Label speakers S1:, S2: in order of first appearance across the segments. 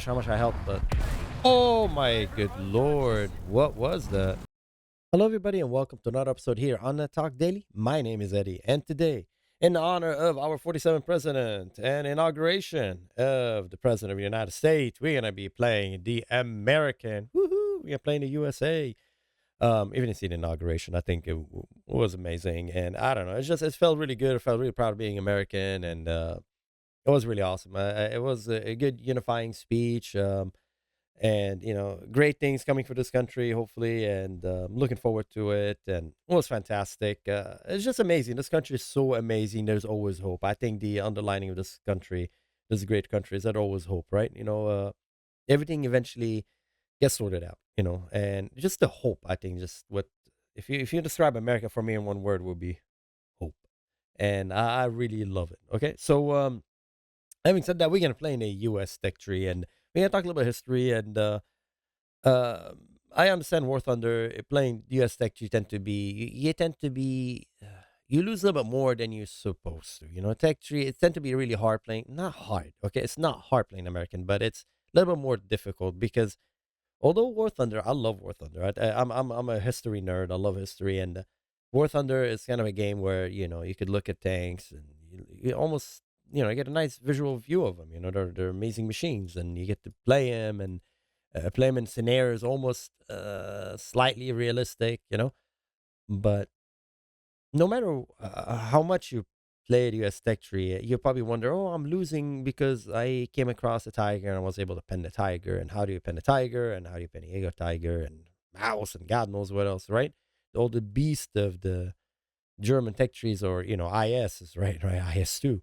S1: How much I helped, but oh my good lord, what was that? Hello, everybody, and welcome to another episode here on the Talk Daily. My name is Eddie, and today, in honor of our 47th president and inauguration of the president of the United States, we're gonna be playing the American. Woohoo! We're playing the USA. Even to see the inauguration, I think it was amazing, and I don't know, it felt really good. I felt really proud of being American, and it was really awesome. It was a good unifying speech. And great things coming for this country hopefully, and looking forward to it, and it was fantastic. It's just amazing. This country is so amazing. There's always hope. I think the underlining of this country, this great country, is that always hope, right? Everything eventually gets sorted out, and just the hope. I think just what, if you describe America for me in one word, would be hope. And I really love it. Okay, so having said that, we're gonna play in a US tech tree, and we're gonna talk a little bit of history. And uh, I understand War Thunder, playing US Tech. You tend to be you lose a little bit more than you're supposed to. Tech Tree, it tend to be really hard playing. Not hard, okay? It's not hard playing American, but it's a little bit more difficult because although War Thunder, I love War Thunder. I'm a history nerd. I love history, and War Thunder is kind of a game where you could look at tanks, and you almost you get a nice visual view of them. They're amazing machines, and you get to play them and play them in scenarios almost slightly realistic. But no matter how much you play the US Tech Tree, you probably wonder, oh, I'm losing because I came across a tiger and I was able to pen the tiger. And how do you pen the tiger? And how do you pen the Jaeger tiger? And mouse and God knows what else, right? All the beast of the German tech trees, or IS is right, right, IS-2.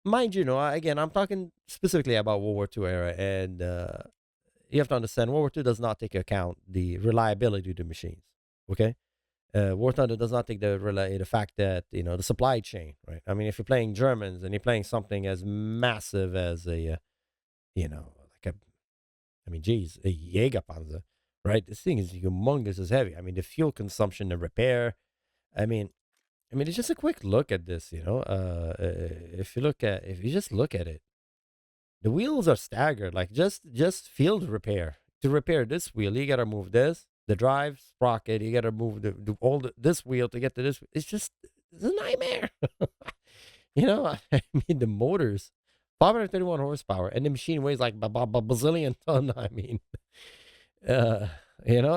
S1: Mind you, again, I'm talking specifically about World War II era, and you have to understand World War II does not take account the reliability of the machines. Okay, War Thunder does not take the fact that the supply chain, right? I mean, if you're playing Germans and you're playing something as massive as like a, I mean, geez, a Jägerpanzer, right? This thing is humongous, is heavy. I mean, the fuel consumption, the repair. I mean, it's just a quick look at this. If you just look at it, the wheels are staggered. Like just field repair. To repair this wheel, you gotta move the drive sprocket. You gotta move this wheel to get to this. It's a nightmare. I mean, the motors, 531 horsepower, and the machine weighs like bazillion ton. I mean, uh,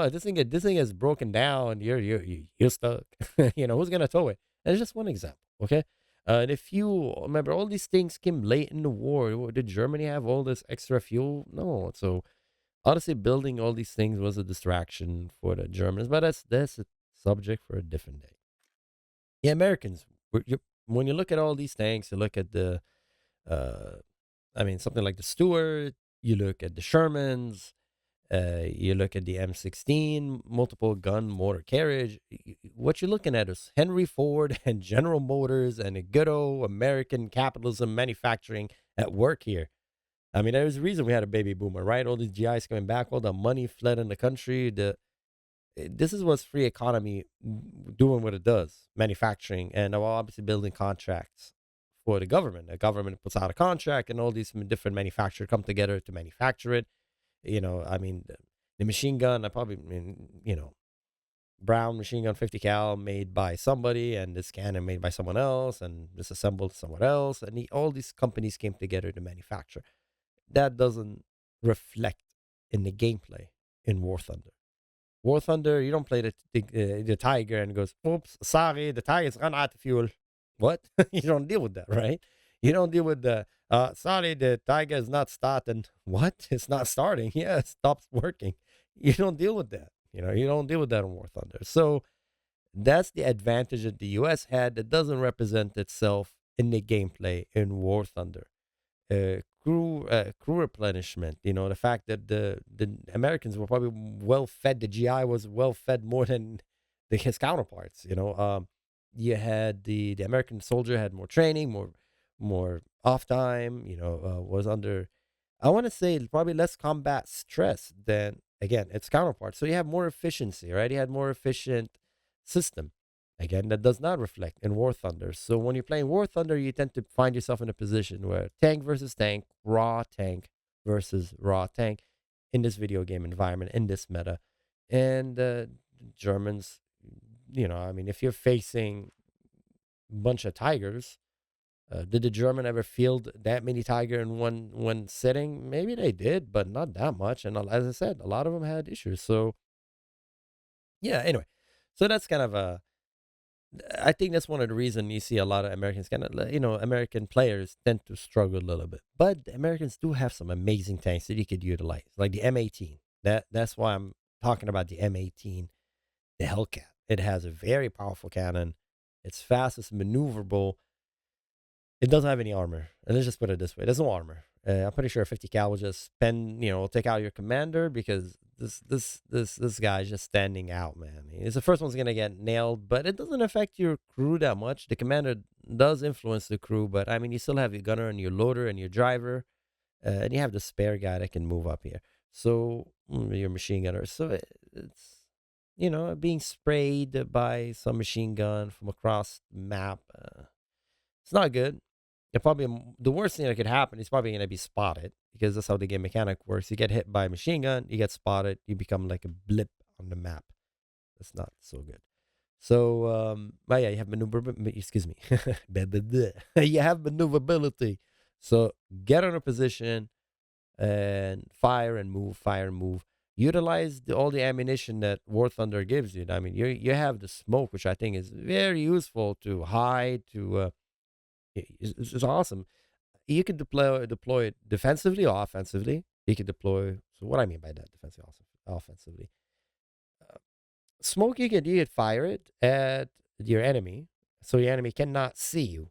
S1: this thing is broken down. You're stuck. Who's gonna tow it? And it's just one example. Okay. And if you remember, all these things came late in the war. Did Germany have all this extra fuel? No. So honestly, building all these things was a distraction for the Germans. But that's a subject for a different day. Yeah, Americans. When you look at all these tanks, you look at uh, something like the Stuart. You look at the Shermans. You look at the M16, multiple gun motor carriage. What you're looking at is Henry Ford and General Motors and a good old American capitalism manufacturing at work here. I mean, there's a reason we had a baby boomer, right? All these GIs coming back, all the money fled in the country. This is what's free economy doing what it does, manufacturing, and obviously building contracts for the government. The government puts out a contract, and all these different manufacturers come together to manufacture it. The machine gun, I probably, Brown machine gun 50 cal made by somebody, and this cannon made by someone else, and disassembled somewhere else. And all these companies came together to manufacture. That doesn't reflect in the gameplay in War Thunder. War Thunder, you don't play the Tiger and it goes, oops, sorry, the Tiger's run out of fuel. What? You don't deal with that, right? You don't deal with sorry, the Tiger is not starting. What? It's not starting. Yeah, it stops working. You don't deal with that. You don't deal with that in War Thunder. So that's the advantage that the US had that doesn't represent itself in the gameplay in War Thunder. Crew replenishment. The fact that the Americans were probably well fed. The GI was well fed more than his counterparts. You had the American soldier had more training, more off time. Was under, I want to say, probably less combat stress than again its counterparts. So you have more efficiency, right? You had more efficient system. Again, that does not reflect in War Thunder. So when you're playing War Thunder, you tend to find yourself in a position where tank versus tank, raw tank versus raw tank in this video game environment, in this meta. And Germans, I mean, if you're facing a bunch of tigers, did the German ever field that many tiger in one sitting? Maybe they did, but not that much. And as I said, a lot of them had issues. So yeah, anyway, so that's kind of a. I think that's one of the reasons you see a lot of Americans kind of, American players tend to struggle a little bit. But the Americans do have some amazing tanks that you could utilize, like the M18. That's why I'm talking about the M18, the Hellcat. It has a very powerful cannon. It's fast, it's maneuverable. It doesn't have any armor. And let's just put it this way: there's no armor. I'm pretty sure 50 cal will just spend, take out your commander because this guy's just standing out, man. He's the first one's gonna get nailed, but it doesn't affect your crew that much. The commander does influence the crew, but I mean, you still have your gunner and your loader and your driver, and you have the spare guy that can move up here. So your machine gunner. So it's being sprayed by some machine gun from across the map. It's not good. The worst thing that could happen is probably going to be spotted because that's how the game mechanic works. You get hit by a machine gun, you get spotted, you become like a blip on the map. That's not so good. So, but yeah, you have excuse me, you have maneuverability. So get on a position and fire and move, fire and move. Utilize all the ammunition that War Thunder gives you. I mean, you have the smoke, which I think is very useful to hide, to it's awesome. You can deploy it defensively or offensively. You can deploy. So what I mean by that, defensively, offensively, uh, smoke you could fire it at your enemy, so your enemy cannot see you.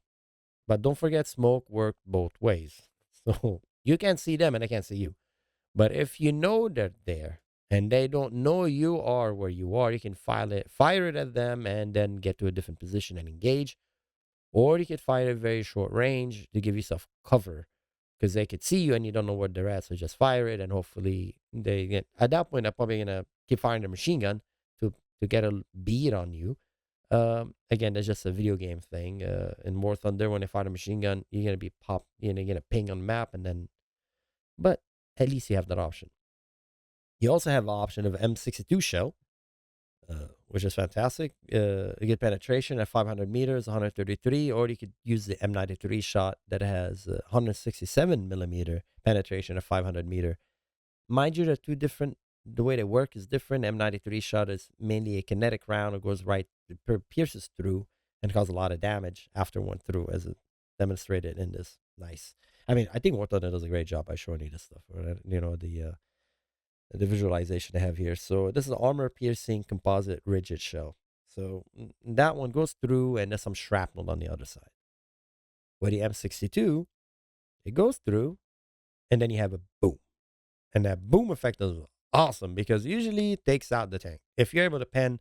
S1: But don't forget, smoke works both ways. So you can't see them and they can't see you. But if you know they're there and they don't know you are where you are, you can fire it at them, and then get to a different position and engage. Or you could fire at very short range to give yourself cover because they could see you and you don't know where they're at. So just fire it, and hopefully they get. At that point, they're probably gonna keep firing the machine gun to get a bead on you. Again, that's just a video game thing. In War Thunder, when they fire the machine gun, you're gonna be pop. You're gonna get a ping on the map, and then. But at least you have that option. You also have the option of M62 shell, which is fantastic. You get penetration at 500 meters, 133, or you could use the M93 shot that has 167 millimeter penetration at 500 meter. Mind you, they're two different. The way they work is different. M93 shot is mainly a kinetic round. It goes right, pierces through, and causes a lot of damage after one through, as it demonstrated in this. Nice. I mean, I think War Thunder does a great job by showing you this stuff. Right? The visualization I have here. So this is an armor piercing composite rigid shell. So that one goes through, and there's some shrapnel on the other side. Where the M62, it goes through, and then you have a boom. And that boom effect is awesome because usually it takes out the tank. If you're able to pen,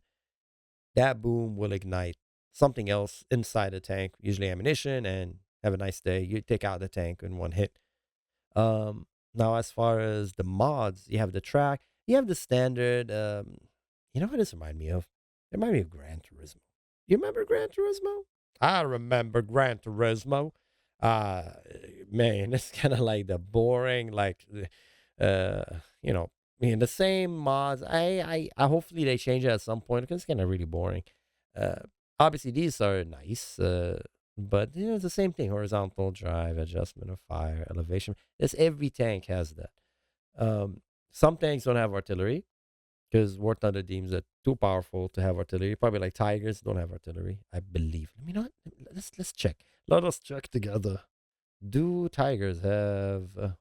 S1: that boom will ignite something else inside the tank, usually ammunition, and have a nice day. You take out the tank in one hit. Now, as far as the mods, you have the track, you have the standard. You know what this remind me of? It remind me of Gran Turismo. You remember Gran Turismo? I remember Gran Turismo. Uh, Man, it's kind of like the boring, like, uh, the same mods. I hopefully they change it at some point because it's kind of really boring. Uh, Obviously these are nice. But it's the same thing: horizontal drive, adjustment of fire, elevation. Every tank has that. Some tanks don't have artillery because War Thunder deems it too powerful to have artillery. Probably like Tigers don't have artillery, I believe. Let me know. Let's check. Let us check together. Do Tigers have?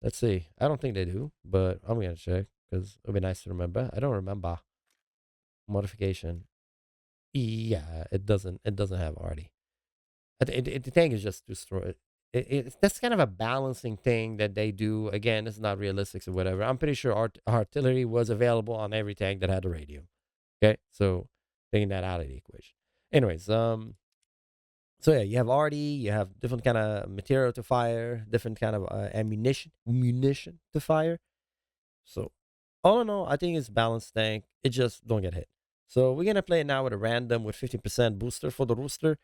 S1: Let's see. I don't think they do, but I'm gonna check because it'll be nice to remember. I don't remember modification. Yeah, it doesn't. It doesn't have arty. The tank is just destroyed. That's kind of a balancing thing that they do. Again, it's not realistic or whatever. I'm pretty sure artillery was available on every tank that had a radio. Okay, so taking that out of the equation. Anyways, so yeah, you have arty, you have different kind of material to fire, different kind of munition to fire. So all in all, I think it's balanced tank. It just don't get hit. So we're gonna play it now with a random with 50% booster for the rooster.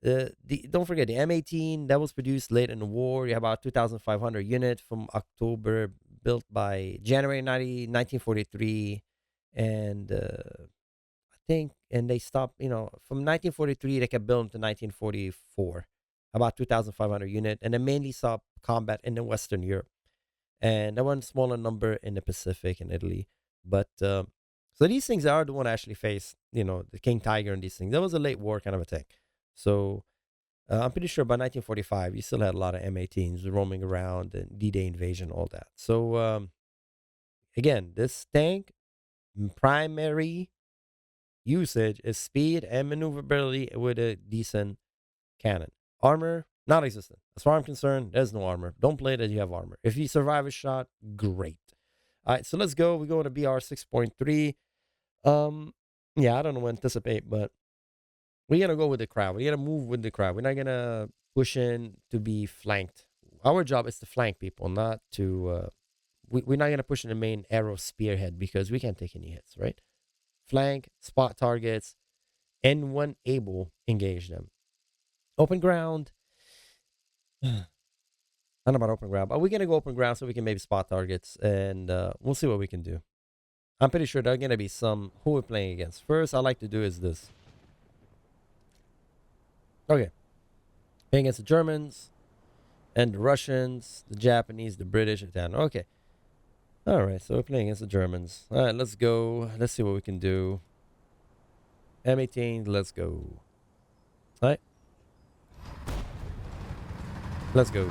S1: Don't forget the M18 that was produced late in the war. You have about 2,500 units from October, built by January 1943, and I think, and they stopped. From 1943 they kept building to 1944, about 2,500 unit, and they mainly saw combat in the Western Europe, and that one smaller number in the Pacific and Italy. But so these things are the one I actually faced. The King Tiger and these things. That was a late war kind of a thing. So I'm pretty sure by 1945 you still had a lot of M18s roaming around and D-Day invasion, all that. So again, this tank primary usage is speed and maneuverability with a decent cannon. Armor, not existent. As far as I'm concerned, there's no armor. Don't play that you have armor. If you survive a shot, great. All right, so let's go. We go to BR 6.3. Yeah, I don't know what to anticipate, but we're gonna go with the crowd. We're gonna move with the crowd. We're not gonna push in to be flanked. Our job is to flank people, not to. We're not gonna push in the main arrow spearhead because we can't take any hits, right? Flank, spot targets, and when able, engage them. Open ground. I don't know about open ground, but we're gonna go open ground so we can maybe spot targets, and we'll see what we can do. I'm pretty sure there are gonna be some who we're playing against. First, I like to do is this. Okay, playing against the Germans and the Russians, the Japanese, the British, Italian. Okay, all right. So we're playing against the Germans. All right, let's go. Let's see what we can do. M18, let's go. All right, let's go.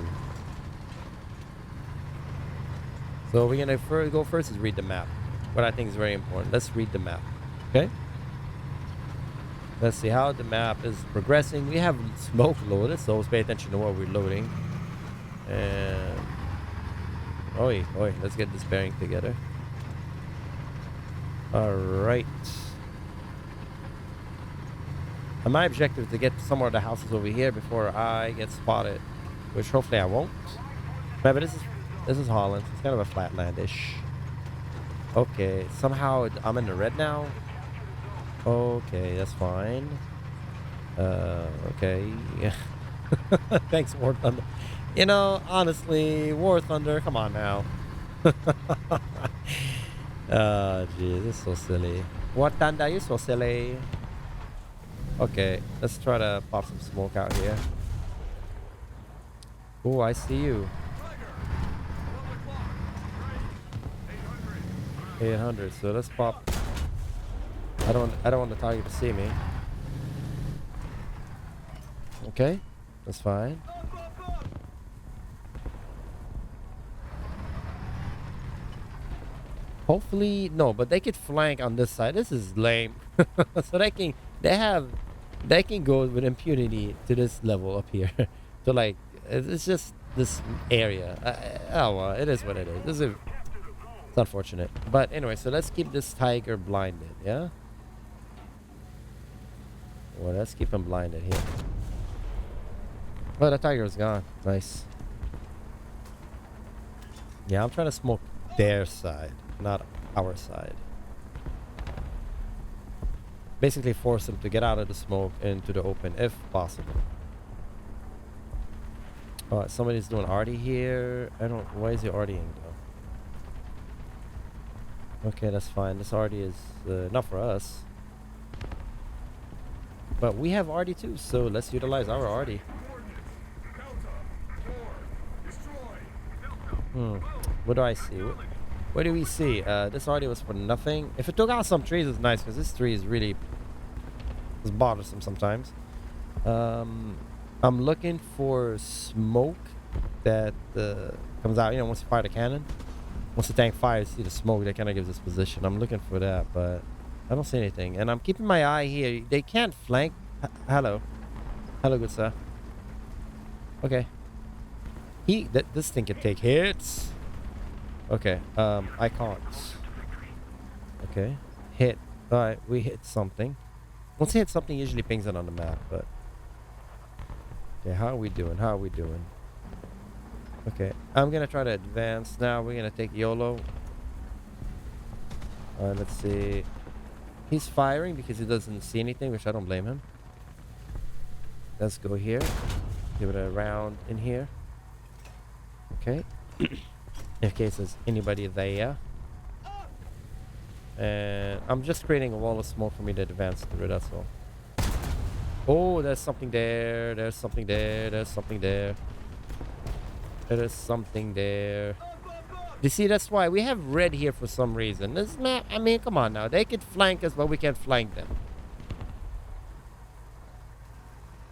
S1: So we're gonna go first is read the map. What I think is very important. Let's read the map. Okay. Let's see how the map is progressing. We have smoke loaded, so let's pay attention to what we're loading. And oi, let's get this bearing together. All right. And my objective is to get some of the houses over here before I get spotted, which hopefully I won't. But this is Holland. It's kind of a flatlandish. Okay, somehow I'm in the red now. Okay, that's fine. Okay. Thanks, War Thunder. Honestly, War Thunder, come on now. Jeez, it's so silly. War Thunder, you're so silly. Okay, let's try to pop some smoke out here. Oh, I see you. 800, so let's pop. I don't want the target to see me. Okay, that's fine. Hopefully, no, but they could flank on this side. This is lame. So they can go with impunity to this level up here. So like, it's just this area. Oh well, it is what it is. It's unfortunate, but anyway. So let's keep this tiger blinded. Yeah. Well, let's keep him blinded here. Oh, the tiger is gone. Nice. Yeah, I'm trying to smoke their side, not our side. Basically force them to get out of the smoke into the open if possible. Oh, somebody's doing arty here. Why is he artying though? Okay, that's fine. This arty is not for us. But we have arty too, so let's utilize our arty. What do I see? What do we see? This arty was for nothing. If it took out some trees, it's nice because this tree is really bothersome sometimes. I'm looking for smoke that comes out. Once you fire the cannon, once the tank fires, see the smoke that kind of gives us position. I'm looking for that, but I don't see anything, and I'm keeping my eye here. They can't flank. Hello, good sir. Okay. This thing can take hits. Okay. I can't. Okay. Hit. All right. We hit something. Once you hit something, usually pings it on the map. But okay, how are we doing? Okay. I'm gonna try to advance now. We're gonna take YOLO. All right. Let's see. He's firing because he doesn't see anything, which I don't blame him. Let's go here. Give it a round in here. Okay. In case there's anybody there. And I'm just creating a wall of smoke for me to advance through, that's all. Oh, there's something there. There's something there. There's something there. There is something there. You see, that's why we have red here for some reason. This map, I mean, come on now. They could flank us, but we can't flank them.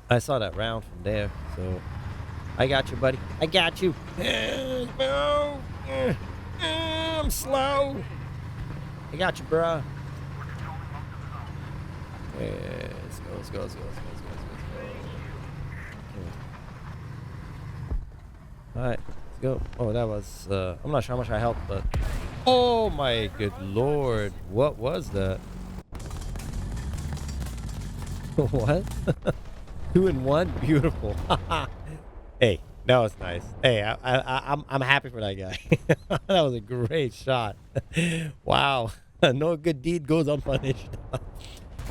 S1: I saw that round from there, so I got you, buddy. I got you. No. I'm slow. I got you, bruh. Yeah, let's go, let's go, let's go, let's go, let's go, let's go. Okay. Alright, let's go. Oh, that was, I'm not sure how much I helped, but... Oh my good lord. What was that? What? 2 in 1? Beautiful. Hey, that was nice. Hey, I'm happy for that guy. That was a great shot. Wow. No good deed goes unpunished.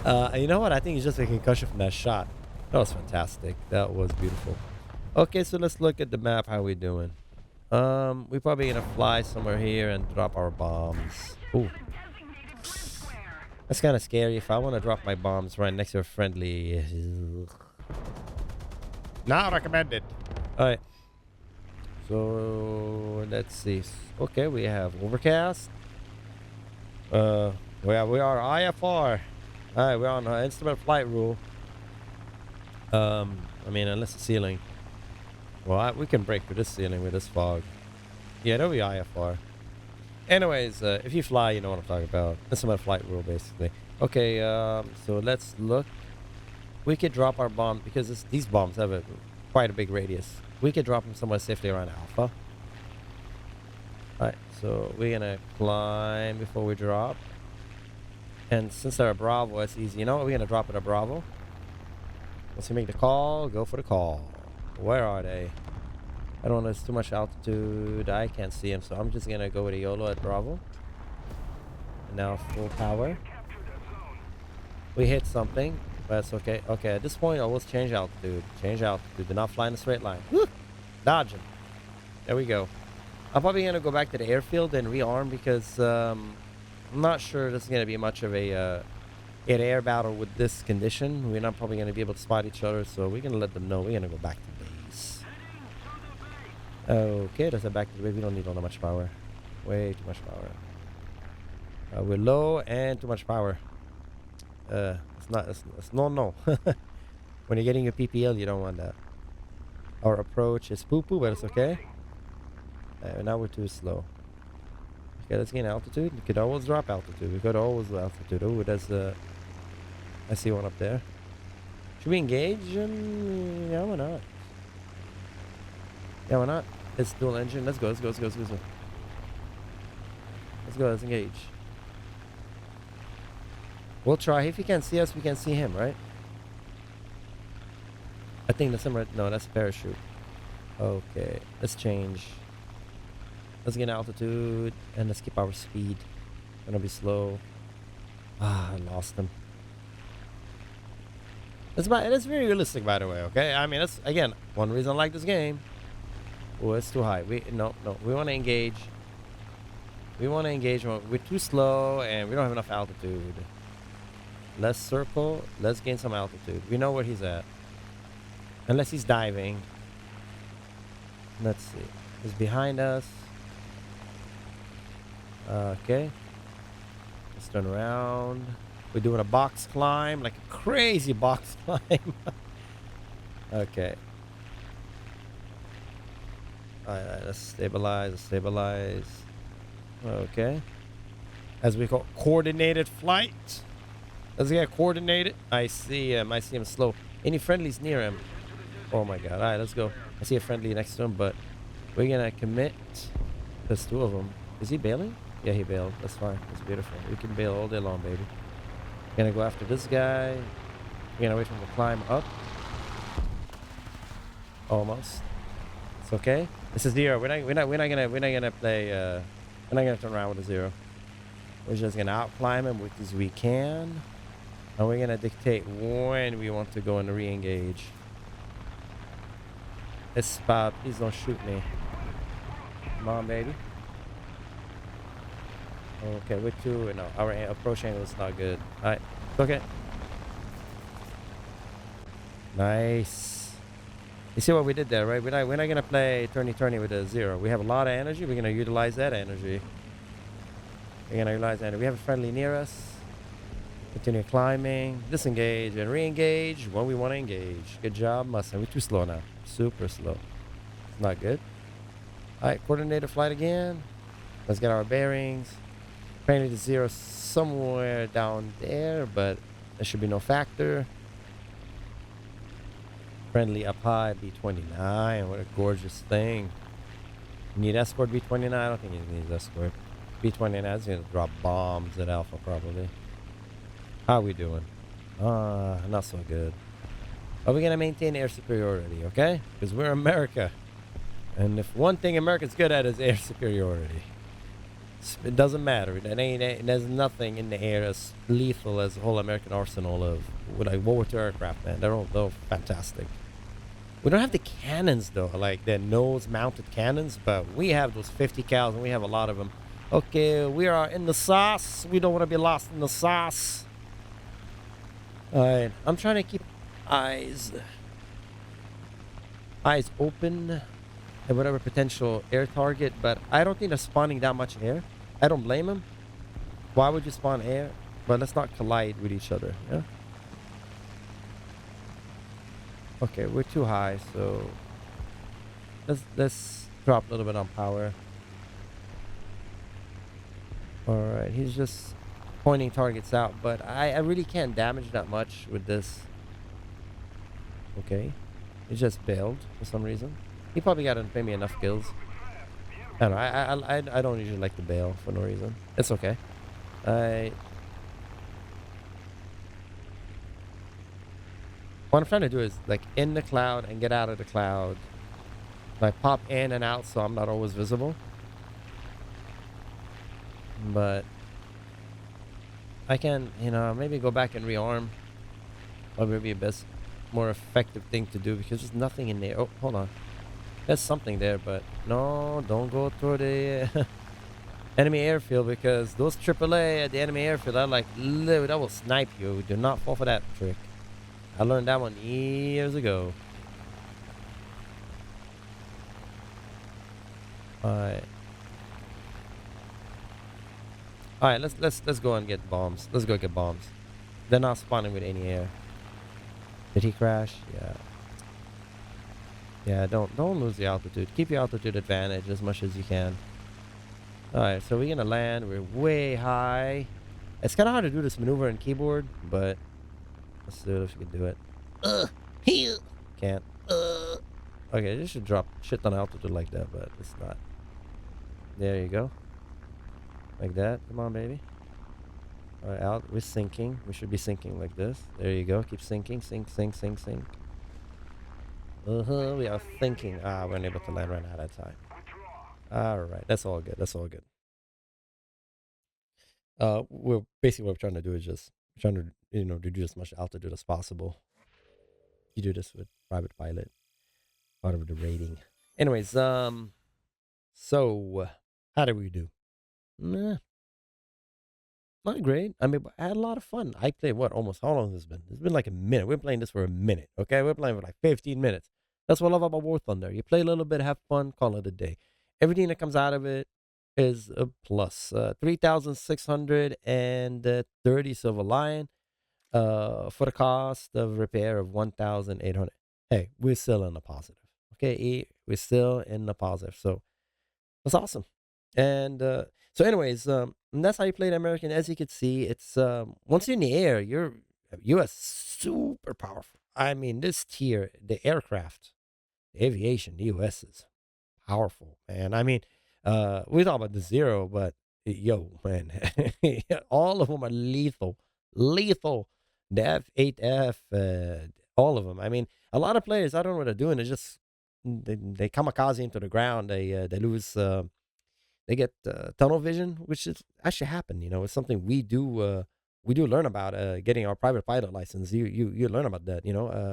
S1: You know what? I think it's just a concussion from that shot. That was fantastic. That was beautiful. Okay, so let's look at the map. How we doing? We're probably gonna fly somewhere here and drop our bombs. Ooh. That's kind of scary. If I want to drop my bombs right next to a friendly... Not recommended. Alright. So, let's see. Okay, we have overcast. We are IFR. Alright, we're on instrument flight rule. I mean, unless the ceiling. Well, we can break through this ceiling with this fog. Yeah, that'll be IFR. Anyways, if you fly, you know what I'm talking about. Instrument flight rule, basically. Okay, so let's look. We could drop our bomb because these bombs have quite a big radius. We could drop them somewhere safely around Alpha. Alright, so we're gonna climb before we drop. And since they're a Bravo, it's easy. You know what? We're gonna drop at a Bravo. Once you make the call, go for the call. Where are they? I don't know. It's too much altitude. I can't see them, so I'm just gonna go with a YOLO at Bravo. And now full power. We hit something. But it's okay. Okay, at this point, always change altitude. Change altitude. Do not fly in a straight line. Woo! Dodging. There we go. I'm probably going to go back to the airfield and rearm because I'm not sure this is going to be much of an air battle with this condition. We're not probably going to be able to spot each other, so we're going to let them know we're going to go back to base. Okay, let's head back to the base. We don't need all that much power. Way too much power. We're low and too much power. It's no. When you're getting your PPL, you don't want that. Our approach is poo-poo, but it's okay. Now we're too slow. Okay, let's gain altitude. We could always drop altitude. We could always do altitude. Oh, that's I see one up there. Should we engage? Yeah, why not? Yeah, why not? It's dual engine. Let's go. Let's go. Let's go. Let's go. Let's go. Let's engage. We'll try. If he can't see us, we can see him, right? I think that's him, right? No, that's a parachute. Okay, let's change. Let's get altitude and let's keep our speed. Gonna be slow. Ah, I lost him. That's very realistic, by the way. Okay, I mean that's again one reason I like this game. Oh, it's too high. No. We want to engage. We want to engage. We're too slow and we don't have enough altitude. Let's circle. Let's gain some altitude. We know where he's at. Unless he's diving. Let's see. He's behind us. Okay. Let's turn around. We're doing a box climb. Like a crazy box climb. Okay. Alright, let's stabilize. Let's stabilize. Okay. As we call coordinated flight. Let's get coordinated. I see him. I see him slow. Any friendlies near him? Oh my god. Alright, let's go. I see a friendly next to him, but we're gonna commit. There's 2 of them. Is he bailing? Yeah, he bailed. That's fine. That's beautiful. We can bail all day long, baby. Gonna go after this guy. We're gonna wait for him to climb up. Almost. It's okay. This is 0. We're not gonna play. We're not gonna turn around with a 0. We're just gonna outclimb him as we can. And we're gonna dictate when we want to go and re-engage. Spot, please don't shoot me. Come on, baby. Okay, we're too. No, our approach angle is not good. All right, okay. Nice. You see what we did there, right? We're not gonna play turny with a zero. We have a lot of energy. We're gonna utilize that energy. We're gonna utilize that. We have a friendly near us. Continue climbing, disengage, and re-engage when we want to engage. Good job, Mustang. We're too slow now. Super slow. It's not good. All right, coordinated flight again. Let's get our bearings. Apparently the zero somewhere down there, but there should be no factor. Friendly up high, B-29. What a gorgeous thing. You need escort B-29? I don't think he needs escort. B-29 is going to drop bombs at Alpha probably. How we doing? Not so good. Are we going to maintain air superiority, okay? Because we're America. And if one thing America's good at is air superiority. It doesn't matter. There's nothing in the air as lethal as the whole American arsenal of like World War II aircraft, man. They're fantastic. We don't have the cannons, though, like the nose-mounted cannons, but we have those 50 cals, and we have a lot of them. Okay, we are in the sauce. We don't want to be lost in the sauce. Alright, I'm trying to keep eyes open at whatever potential air target, but I don't think they're spawning that much air. I don't blame them. Why would you spawn air? But let's not collide with each other, yeah? Okay, we're too high, so let's drop a little bit on power. Alright, he's just pointing targets out, but I really can't damage that much with this. Okay, he just bailed for some reason. He probably got maybe enough kills. I don't know. I don't usually like to bail for no reason. It's okay. What I'm trying to do is like in the cloud and get out of the cloud. Like pop in and out so I'm not always visible. But I can, maybe go back and rearm. Or maybe a best, more effective thing to do because there's nothing in there. Oh, hold on. There's something there, but no, don't go to the enemy airfield because those AAA at the enemy airfield are like, that will snipe you. Do not fall for that trick. I learned that one years ago. Alright. Alright, let's go and get bombs. Let's go get bombs. They're not spawning with any air. Did he crash? Yeah. Yeah, don't lose the altitude. Keep your altitude advantage as much as you can. Alright, so we're gonna land. We're way high. It's kind of hard to do this maneuver in keyboard, but let's see if we can do it. Can't. Okay, this should drop shit on altitude like that, but it's not. There you go. Like that. Come on, baby. Alright, out. We're sinking. We should be sinking like this. There you go. Keep sinking. Sink, sink, sink, sink. We are thinking. We're unable to land right now at that time. Alright, that's all good. That's all good. We're basically what we're trying to do is just trying to, do as much altitude as possible. You do this with private pilot, part of the rating. Anyways, so how did we do? Nah, not great. I mean, I had a lot of fun. I played almost how long has this been? It's been like a minute. We're playing this for a minute, okay? We're playing for like 15 minutes. That's what I love about War Thunder. You play a little bit, have fun, call it a day. Everything that comes out of it is a plus. 3,630 Silver Lion for the cost of repair of 1,800. Hey, we're still in the positive. Okay, we're still in the positive. So that's awesome. And so anyways, that's how you play the American. As you can see, it's once you're in the air, you're US super powerful. I mean, this tier, the aircraft, the aviation, the US is powerful, man. I mean, we talk about the zero, but yo, man, all of them are lethal. Lethal. The F8F, all of them. I mean, a lot of players, I don't know what they're doing. They just they kamikaze into the ground. They lose. They get tunnel vision, which is actually happened. It's something we do learn about. Getting our private pilot license, you learn about that.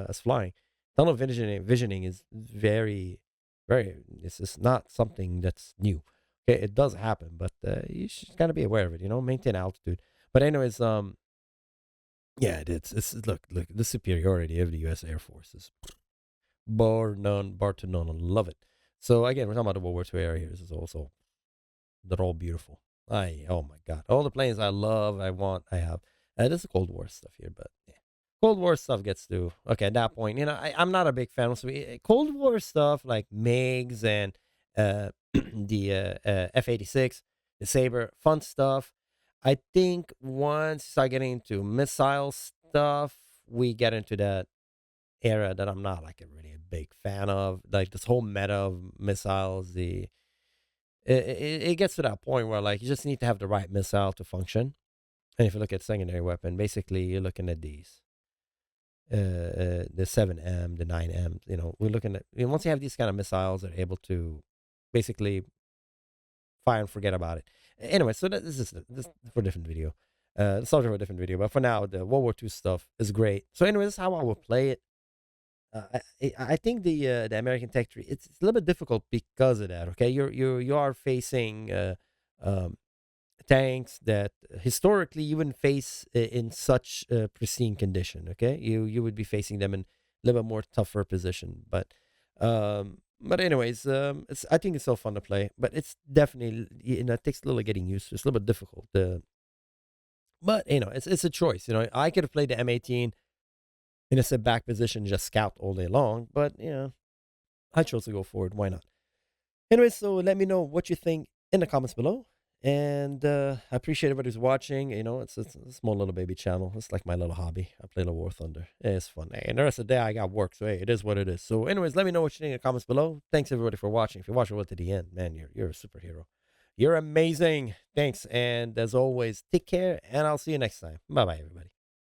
S1: As flying, Tunnel visioning is very, very. This is not something that's new. Okay, it does happen, but you should kind of be aware of it. Maintain altitude. But anyways, yeah, it's look the superiority of the U.S. Air Force is bar none, bar to none. I love it. So again, we're talking about the World War II era here. This is also they're all beautiful. Oh my god, all the planes I love, I want, I have. This is Cold War stuff here, but yeah. Cold War stuff gets to okay at that point. I'm not a big fan of Cold War stuff like MiGs and the F-86, the Saber, fun stuff. I think once you start getting into missile stuff, we get into that era that I'm not like really a big fan of. Like this whole meta of missiles, it gets to that point where like you just need to have the right missile to function. And if you look at secondary weapon, basically you're looking at these, the 7M, the 9M. We're looking at once you have these kind of missiles that are able to basically fire and forget about it. Anyway, so this is for a different video. Subject for a different video, but for now, the World War II stuff is great. So, anyway, this is how I will play it. I think the American tech tree it's a little bit difficult because of that. Okay, you are facing um, tanks that historically you wouldn't face in such pristine condition. Okay, you would be facing them in a little bit more tougher position. But anyways, I think it's so fun to play. But it's definitely it takes a little getting used to. It's a little bit difficult. But it's a choice. I could have played the M18 in a sit back position, just scout all day long. But I chose to go forward. Why not? Anyway, so let me know what you think in the comments below. And I appreciate everybody who's watching. It's a small little baby channel. It's like my little hobby. I play a little War Thunder. It's fun. Hey, and the rest of the day I got work, so hey, it is what it is. So, anyways, let me know what you think in the comments below. Thanks everybody for watching. If you watch it to the end, man, you're a superhero. You're amazing. Thanks, and as always, take care, and I'll see you next time. Bye bye, everybody.